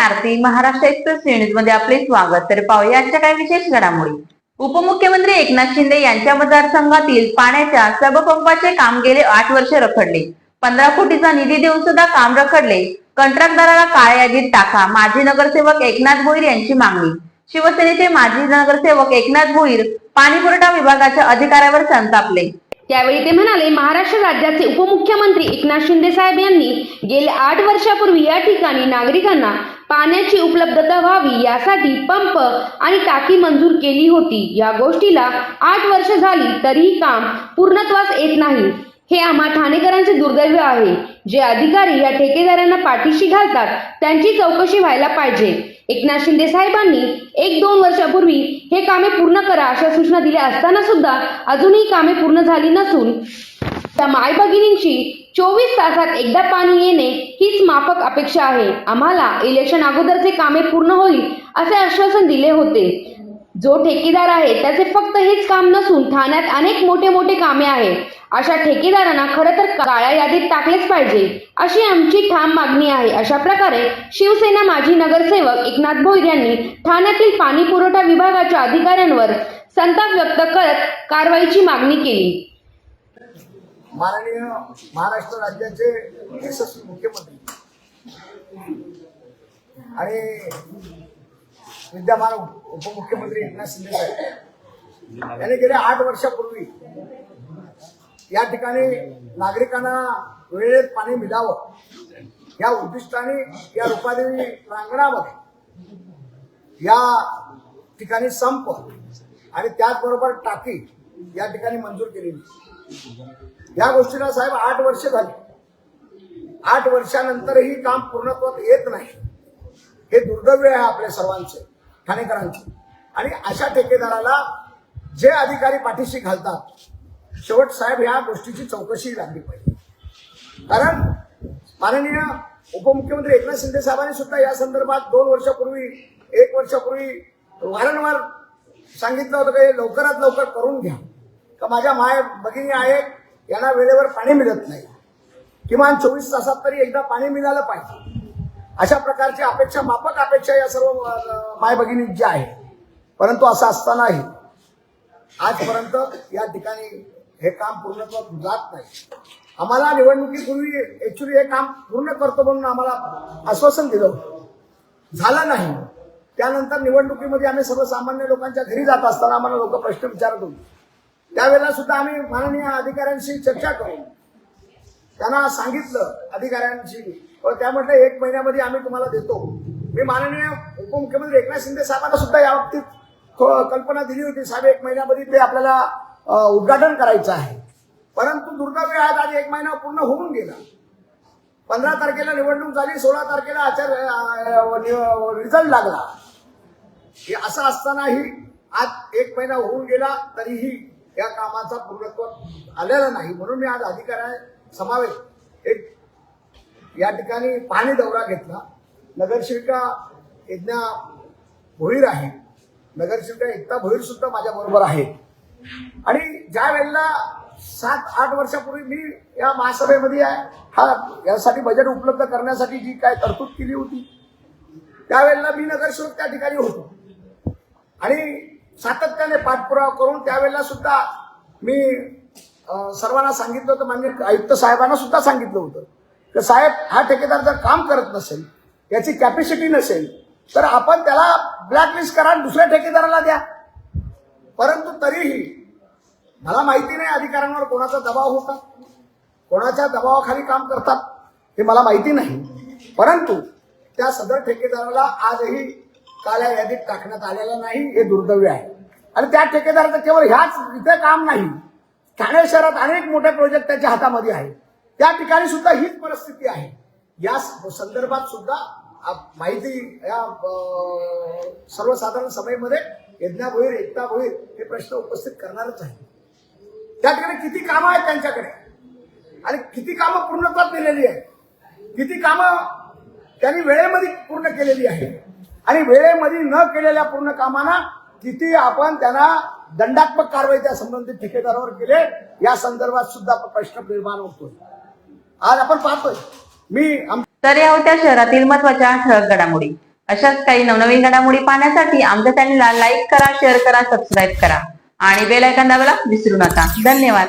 आरती Maharashtra express news मध्ये आपले स्वागत। तर पाहूया आजच्या काही विशेष घडामोडी। उपमुख्यमंत्री एकनाथ शिंदे यांच्या मतदारसंघातील पाण्याच्या सबपंपाचे काम गेले 8 वर्ष रखडले। 15 कोटीचा निधी देऊन सुद्धा काम रखडले। कंत्राटदाराला काळ्या यादीत टाका, माजी नगरसेवक एकनाथ भोईर यांची मागणी। शिवसेनेचे माजी नगरसेवक एकनाथ भोईर पाणीपुरवठा विभागाच्या अधिकाऱ्यावर संतापले। त्यावेळी ते म्हणाले, महाराष्ट्र राज्याचे उपमुख्यमंत्री एकनाथ शिंदे साहेब यांनी गेल्या 8 वर्षापूर्वी या ठिकाणी नागरिकांना पाण्याची उपलब्धता व्हावी यासाठी पंप आणि टाकी मंजूर केली होती। या गोष्टीला 8 वर्ष झाली तरीही काम पूर्णत्वास येत नाही। हे आम्हा ठाणेकरांचे दुर्दैव आहे। जे अधिकारी या ठेकेदारांना पाठीशी घालतात त्यांची चौकशी व्हायला पाहिजे। एकनाथ शिंदे साहेबांनी 1-2 वर्षापूर्वी हे कामे पूर्ण करा अशा सूचना दिल्या असताना सुद्धा अजूनही कामे पूर्ण झाली नसून त्या माय भगिनींची 24 तासात एकदा पाणी येणे हीच माफक अपेक्षा आहे। आम्हाला इलेक्शन अगोदरचे कामे पूर्ण होईल असे आश्वासन दिले होते। जो ठेकेदार आहे त्याचे फक्त हेच काम नसून ठाण्यात अनेक मोठे कामे आहेत। अशा ठेकेदारांना खरं तर काळ्या यादीत टाकलेच पाहिजे अशी आमची ठाम मागणी आहे। अशा प्रकारे शिवसेना माजी नगरसेवक एकनाथ भोईर यांनी ठाण्यातील पाणी पुरवठा विभागाच्या अधिकाऱ्यांवर संताप व्यक्त करत कारवाईची मागणी केली। माननीय महाराष्ट्र राज्याचे यशस्वी मुख्यमंत्री आणि विद्यमान उपमुख्यमंत्री एकनाथ शिंदे साहेब यांनी गेल्या 8 वर्षापूर्वी या ठिकाणी नागरिकांना वेळेत पाणी मिळावं या उद्दिष्टाने या रूपादेवी प्रांगणामध्ये या ठिकाणी संप आणि त्याचबरोबर टाकी या ठिकाणी मंजूर केलेली। या गोष्टीला साहेब 8 वर्ष झाली। 8 वर्षानंतरही काम पूर्णत्वात येत नाही। हे दुर्दैव आहे आपल्या सर्वांचे, ठाणेकरांचे। आणि अशा ठेकेदाराला जे अधिकारी पाठीशी घालतात, शेवट साहेब या गोष्टीची चौकशी लागली पाहिजे। कारण माननीय उपमुख्यमंत्री एकनाथ शिंदे साहेबांनी सुद्धा या संदर्भात 2 वर्षापूर्वी 1 वर्षापूर्वी वारंवार सांगितलं होतं की लवकरात लवकर करून घ्या, का माझ्या माय भगिनी आहेत यांना वेळेवर पाणी मिळत नाही, किमान 24 तासात तरी एकदा पाणी मिळालं पाहिजे। अशा प्रकारची अपेक्षा, माफक अपेक्षा या सर्व माय भगिनींची आहे। परंतु असं असतानाही आजपर्यंत या ठिकाणी हे काम पूर्णत्वात जात नाही। आम्हाला निवडणुकीपूर्वी ऍक्च्युली हे काम पूर्ण करतो म्हणून आम्हाला आश्वासन दिलं होतं, झालं नाही। त्यानंतर निवडणुकीमध्ये आम्ही सर्वसामान्य लोकांच्या घरी जात असताना आम्हाला लोक प्रश्न विचारत होते। त्यावेळेला सुद्धा आम्ही माननीय अधिकाऱ्यांशी चर्चा करून त्यांना सांगितलं अधिकाऱ्यांशी, त्या म्हटलं 1 महिन्यामध्ये आम्ही तुम्हाला देतो। मी माननीय उपमुख्यमंत्री एकनाथ शिंदे साहेबांना सुद्धा या बाबतीत कल्पना दिली होती, साहेब 1 महिन्यामध्ये ते आपल्याला उद्घाटन करायचं आहे। परंतु दुर्दैव आहे, आज 1 महिना पूर्ण होऊन गेला। 15 तारखेला निवडणूक झाली, 16 तारखेला रिझल्ट लागला। हे असं असतानाही आज 1 महिना होऊन गेला तरीही या कामाचा पूर्णत्व आलेला नाही। म्हणून मी आज अधिकाऱ्यांसमवेत एक या ठिकाणी पाणी दौरा घेतला। नगरसेविका यज्ञा भोईर आहे, नगरसेविका एकता भोईर सुद्धा माझ्या बरोबर आहे। आणि ज्या वेळेला 7-8 वर्षापूर्वी मी या महासभेमध्ये यासाठी बजेट उपलब्ध करण्यासाठी जी काय तरतूद केली होती, त्यावेळेला मी नगरसेवक त्या ठिकाणी होतो आणि सातत्याने पाठपुरावा करून त्यावेळेला सुद्धा मी सर्वांना सांगितलं होतं, माननीय आयुक्त साहेबांना सुद्धा सांगितलं होतं की साहेब, हा ठेकेदार जर काम करत नसेल, याची कॅपॅसिटी नसेल, तर आपण त्याला ब्लॅकलिस्ट करा, दुसऱ्या ठेकेदाराला द्या। परंतु तरीही मला माहिती नाही अधिकाऱ्यांवर कोणाचा दबाव होता, कोणाच्या दबावाखाली काम करतात हे मला माहिती नाही। परंतु त्या सदर ठेकेदाराला आजही काळ्या यादीत टाकण्यात आलेलं नाही, हे दुर्दैव आहे। आणि त्या ठेकेदाराचं केवळ ह्याच इथे काम नाही, ठाणे शहरात अनेक मोठे प्रोजेक्ट त्याच्या हातामध्ये आहेत, त्या ठिकाणी सुद्धा हीच परिस्थिती आहे। या संदर्भात सुद्धा माहिती या सर्वसाधारण सभेमध्ये यज्ञा भोईर, एकता भोईर हे प्रश्न उपस्थित करणारच आहे। त्या ठिकाणी किती कामं आहेत त्यांच्याकडे आणि किती कामं पूर्णत्वात नेलेली आहेत, किती कामं त्यांनी वेळेमध्ये पूर्ण केलेली आहे आणि वेळेमध्ये न केलेल्या पूर्ण कामांना किती आपण त्यांना दंडात्मक कारवाई त्या संबंधित ठेकेदारावर केले, या संदर्भात सुद्धा प्रश्न निर्माण होतोय। आज आपण पाहतोय तर या होत्या शहरातील महत्त्वाच्या ठळक घडामोडी। अशाच काही नवनवीन घडामोडी पाहण्यासाठी आमच्या चॅनलला लाईक करा, शेअर करा, सबस्क्राईब करा आणि बेल आयकॉन दाबायला विसरू नका. धन्यवाद.